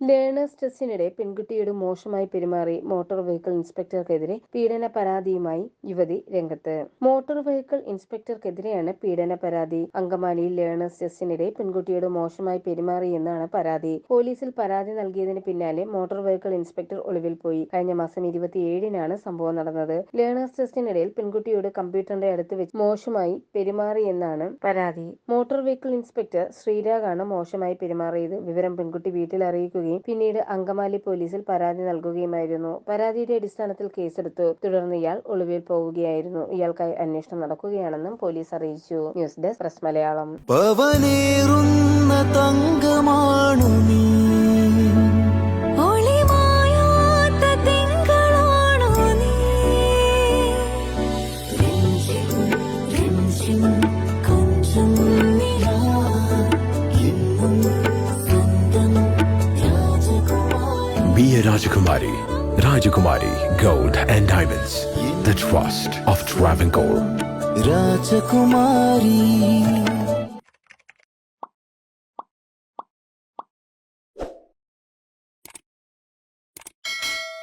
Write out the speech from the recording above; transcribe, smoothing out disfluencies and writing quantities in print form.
Learners ടെസ്റ്റിനിടെ പെൺകുട്ടിയോട് മോശമായി പെരുമാറി മോട്ടോർ വെഹിക്കിൾ ഇൻസ്പെക്ടർക്കെതിരെ പീഡന പരാതിയുമായി യുവതി രംഗത്ത്. മോട്ടോർ വെഹിക്കിൾ ഇൻസ്പെക്ടർക്കെതിരെയാണ് പീഡന പരാതി. അങ്കമാലിയിൽ ലേണേഴ്സ് ടെസ്റ്റിനിടെ പെൺകുട്ടിയോട് മോശമായി പെരുമാറിയെന്നാണ് പരാതി. പോലീസിൽ പരാതി നൽകിയതിന് പിന്നാലെ മോട്ടോർ വെഹിക്കിൾ ഇൻസ്പെക്ടർ ഒളിവിൽ പോയി. കഴിഞ്ഞ മാസം 27-നാണ് സംഭവം നടന്നത്. ലേണേഴ്സ് ടെസ്റ്റിനിടയിൽ പെൺകുട്ടിയോട് കമ്പ്യൂട്ടറിന്റെ അടുത്ത് വെച്ച് മോശമായി പെരുമാറിയെന്നാണ് പരാതി. മോട്ടോർ വെഹിക്കിൾ ഇൻസ്പെക്ടർ ശ്രീരാഗാണ് മോശമായി പെരുമാറിയത്. വിവരം പെൺകുട്ടി വീട്ടിൽ അറിയിക്കുകയും പിന്നീട് അങ്കമാലി പോലീസിൽ പരാതി നൽകുകയുമായിരുന്നു. പരാതിയുടെ അടിസ്ഥാനത്തിൽ കേസെടുത്തു. തുടർന്ന് ഇയാൾ ഒളിവിൽ പോവുകയായിരുന്നു. ഇയാൾക്കായി അന്വേഷണം നടക്കുകയാണെന്നും പോലീസ് അറിയിച്ചു. News desk press Malayalam. Be a Rajakumari. Rajakumari Gold and Diamonds. The trust of Travancore. Rajakumari.